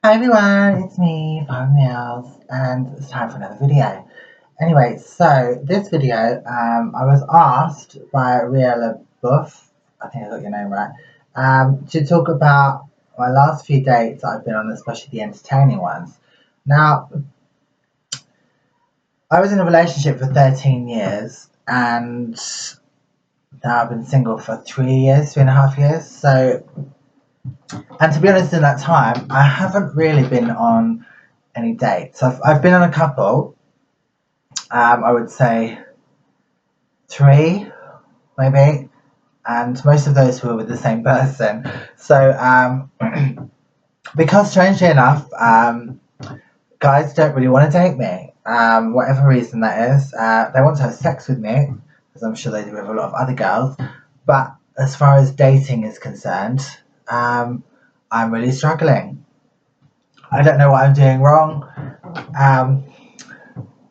Hi everyone, it's me, Farrah, and it's time for another video. Anyway, so this video, I was asked by Riela Buff, I think I got your name right, to talk about my last few dates I've been on, especially the entertaining ones. Now, I was in a relationship for 13 years, and now I've been single for 3 years, 3.5 years. So, and to be honest, in that time, I haven't really been on any dates. I've been on a couple. I would say three, maybe, and most of those were with the same person. So, because strangely enough, guys don't really want to date me, whatever reason that is. They want to have sex with me, as I'm sure they do with a lot of other girls. But as far as dating is concerned, I'm really struggling. I don't know what I'm doing wrong. Um,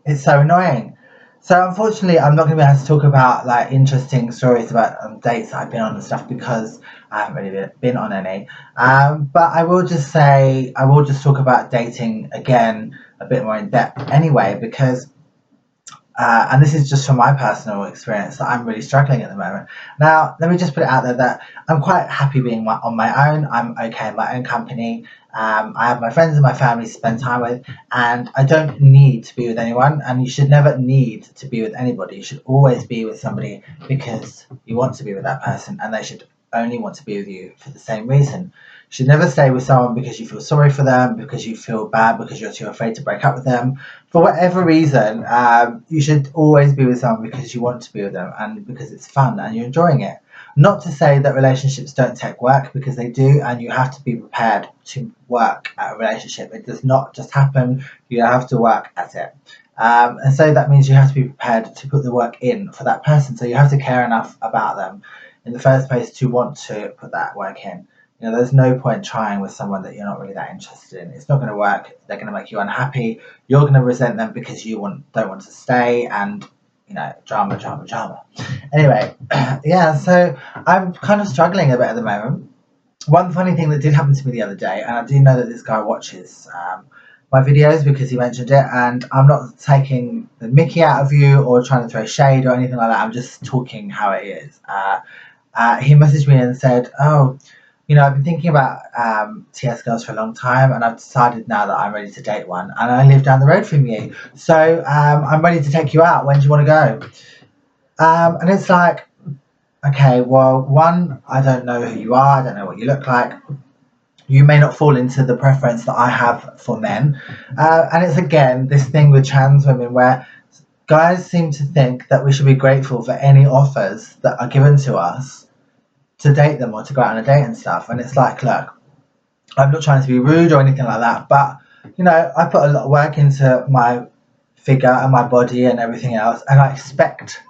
it's so annoying. So unfortunately, I'm not going to be able to talk about like interesting stories about dates that I've been on and stuff because I haven't really been on any. But I will just say I will just talk about dating again a bit more in depth anyway because and this is just from my personal experience that I'm really struggling at the moment. Now, let me just put it out there that I'm quite happy being on my own. I'm okay in my own company. I have my friends and my family to spend time with, and I don't need to be with anyone. And you should never need to be with anybody. You should always be with somebody because you want to be with that person, and they should only want to be with you for the same reason. You should never stay with someone because you feel sorry for them, because you feel bad, because you're too afraid to break up with them for whatever reason, you should always be with someone because you want to be with them and because it's fun and you're enjoying it. Not to say that relationships don't take work because they do, and you have to be prepared to work at a relationship. It does not just happen, you have to work at it. And so that means you have to be prepared to put the work in for that person. So you have to care enough about them in the first place to want to put that work in. There's no point trying with someone that you're not really that interested in. It's not going to work. They're going to make you unhappy. You're going to resent them because you don't want to stay, and drama, drama, drama. Anyway, yeah. So I'm kind of struggling a bit at the moment. One funny thing that did happen to me the other day, and I do know that this guy watches my videos because he mentioned it, and I'm not taking the Mickey out of you or trying to throw shade or anything like that. I'm just talking how it is. He messaged me and said, "Oh, I've been thinking about TS girls for a long time, and I've decided now that I'm ready to date one, and I live down the road from you, so I'm ready to take you out. When do you want to go?" And it's like, okay, well, one, I don't know who you are, I don't know what you look like. You may not fall into the preference that I have for men, and it's again this thing with trans women where guys seem to think that we should be grateful for any offers that are given to us to date them or to go out on a date and stuff. And it's like, look, I'm not trying to be rude or anything like that, but I put a lot of work into my figure and my body and everything else, and I expect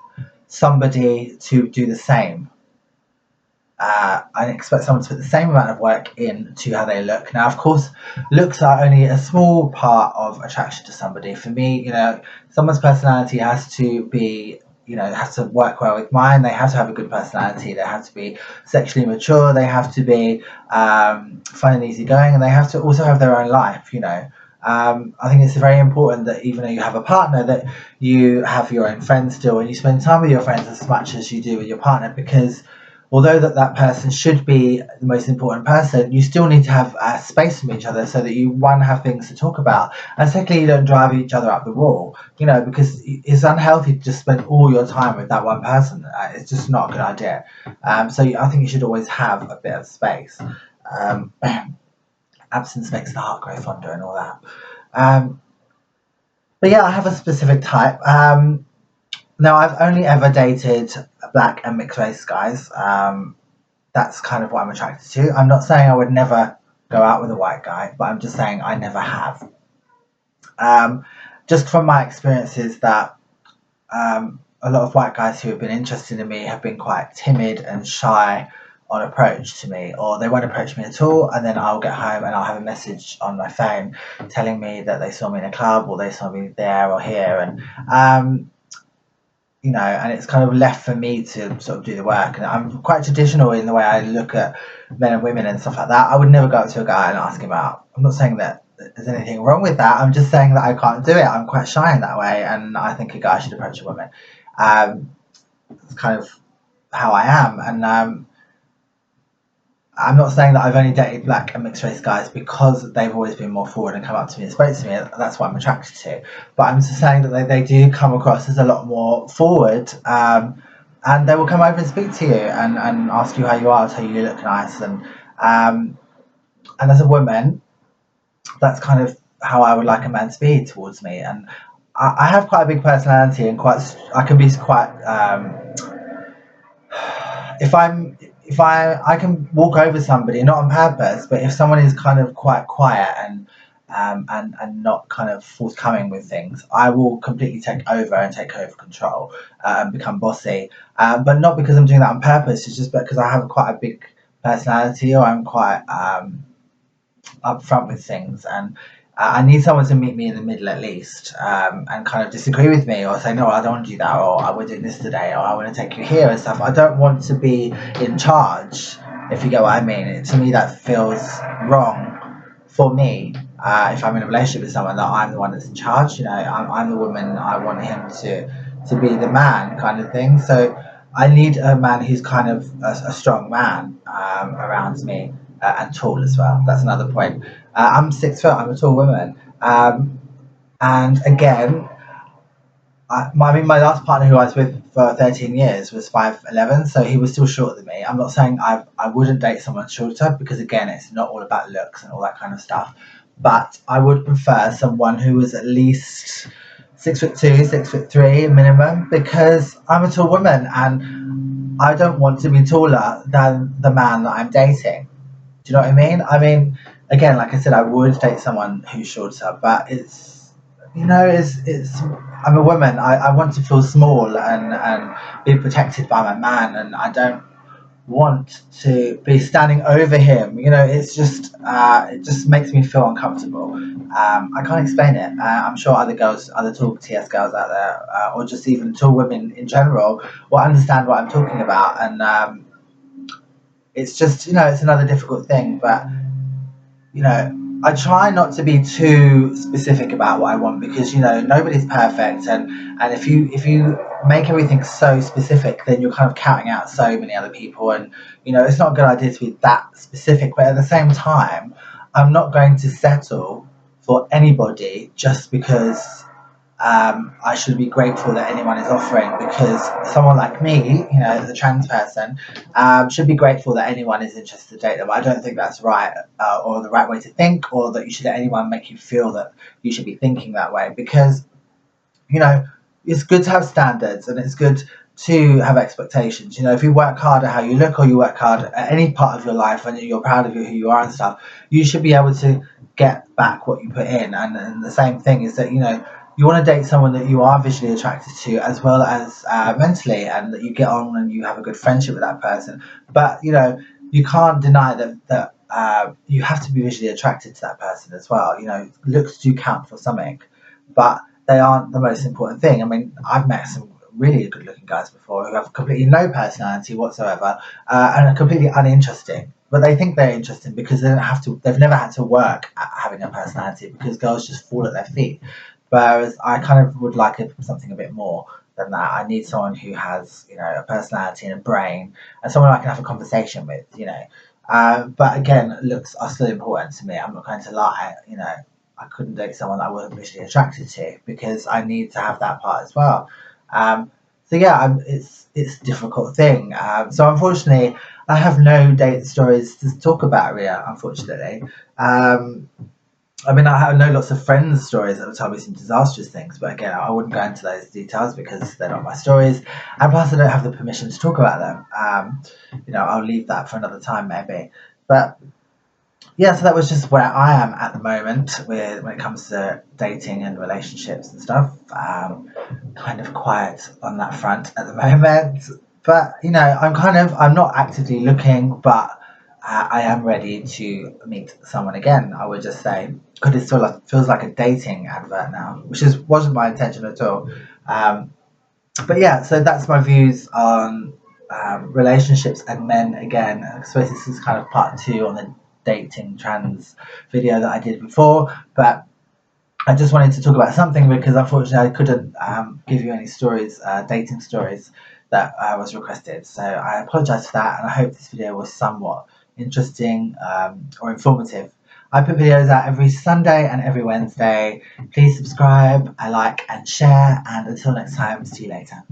somebody to do the same. I expect someone to put the same amount of work in to how they look. Now, of course, looks are only a small part of attraction to somebody. For me, someone's personality has to be, has to work well with mine. They have to have a good personality. They have to be sexually mature. They have to be fun and easygoing, and they have to also have their own life. I think it's very important that even though you have a partner, that you have your own friends still, and you spend time with your friends as much as you do with your partner, because although that person should be the most important person, you still need to have space from each other so that you, one, have things to talk about, and secondly, you don't drive each other up the wall, because it's unhealthy to just spend all your time with that one person. It's just not a good idea. So I think you should always have a bit of space. Um, Absence makes the heart grow fonder and all that. Um, but yeah, I have a specific type. Now, I've only ever dated black and mixed race guys. That's kind of what I'm attracted to. I'm not saying I would never go out with a white guy, but I'm just saying I never have. Um, just from my experiences, that a lot of white guys who have been interested in me have been quite timid and shy on approach to me, or they won't approach me at all, and then I'll get home and I'll have a message on my phone telling me that they saw me in a club or they saw me there or here, and and it's kind of left for me to sort of do the work. And I'm quite traditional in the way I look at men and women and stuff like that. I would never go up to a guy and ask him out. I'm not saying that there's anything wrong with that. I'm just saying that I can't do it. I'm quite shy in that way, and I think a guy should approach a woman. It's kind of how I am, and I'm not saying that I've only dated black and mixed race guys because they've always been more forward and come up to me and spoke to me. That's what I'm attracted to. But I'm just saying that they do come across as a lot more forward, and they will come over and speak to you and ask you how you are, tell you you look nice, and as a woman, that's kind of how I would like a man to be towards me. And I have quite a big personality and I can be quite if I can walk over somebody, not on purpose, but if someone is kind of quite quiet and not kind of forthcoming with things, I will completely take over and take over control and become bossy. But not because I'm doing that on purpose. It's just because I have quite a big personality, or I'm quite upfront with things, and I need someone to meet me in the middle at least, and kind of disagree with me or say, no, I don't want to do that, or I we're doing this today, or I want to take you here and stuff. I don't want to be in charge, if you get what I mean. To me, that feels wrong for me. If I'm in a relationship with someone, that I'm the one that's in charge, I'm the woman, I want him to be the man kind of thing. So I need a man who's kind of a strong man around me, and tall as well. That's another point. I'm 6 foot. I'm a tall woman. And again, my last partner who I was with for 13 years was 5'11", so he was still shorter than me. I'm not saying I wouldn't date someone shorter, because again, it's not all about looks and all that kind of stuff. But I would prefer someone who was at least 6'2", 6'3" minimum, because I'm a tall woman and I don't want to be taller than the man that I'm dating. Do you know what I mean? I mean, again, like I said, I would date someone who's shorter, but it's I'm a woman. I want to feel small and be protected by my man, and I don't want to be standing over him. It just makes me feel uncomfortable. I can't explain it. I'm sure other tall TS girls out there, or just even tall women in general, will understand what I'm talking about. And it's just, it's another difficult thing. But I try not to be too specific about what I want, because nobody's perfect, and if you make everything so specific, then you're kind of counting out so many other people, and it's not a good idea to be that specific. But at the same time, I'm not going to settle for anybody just because I should be grateful that anyone is offering, because someone like me, the trans person, should be grateful that anyone is interested to date them. I don't think that's right, or the right way to think, or that you should let anyone make you feel that you should be thinking that way, because it's good to have standards, and it's good to have expectations. If you work hard at how you look, or you work hard at any part of your life, and you're proud of who you are and stuff, you should be able to get back what you put in. And the same thing is that you want to date someone that you are visually attracted to, as well as mentally, and that you get on and you have a good friendship with that person. But you can't deny that you have to be visually attracted to that person as well. Looks do count for something, but they aren't the most important thing. I mean, I've met some really good looking guys before who have completely no personality whatsoever, and are completely uninteresting. But they think they're interesting because they've never had to work at having a personality, because girls just fall at their feet. Whereas I kind of would like something a bit more than that. I need someone who has, a personality and a brain, and someone I can have a conversation with. But again, looks are still important to me. I'm not going to lie. I couldn't date someone I wasn't visually attracted to, because I need to have that part as well. So yeah, it's a difficult thing. So unfortunately, I have no date stories to talk about, Ria. Unfortunately, I mean, I know lots of friends' stories that have told me some disastrous things, but again, I wouldn't go into those details because they're not my stories, and plus, I don't have the permission to talk about them. I'll leave that for another time, maybe. But yeah, so that was just where I am at the moment with when it comes to dating and relationships and stuff. Kind of quiet on that front at the moment, but I'm not actively looking, but I am ready to meet someone again. I would just say, because it feels like a dating advert now, which wasn't my intention at all. But yeah, so that's my views on relationships and men again. I suppose this is kind of part two on the dating trans video that I did before, but I just wanted to talk about something because unfortunately I couldn't give you any stories, dating stories that was requested. So I apologise for that, and I hope this video was somewhat interesting or informative. I put videos out every Sunday and every Wednesday. Please subscribe, like, and share. And until next time, see you later.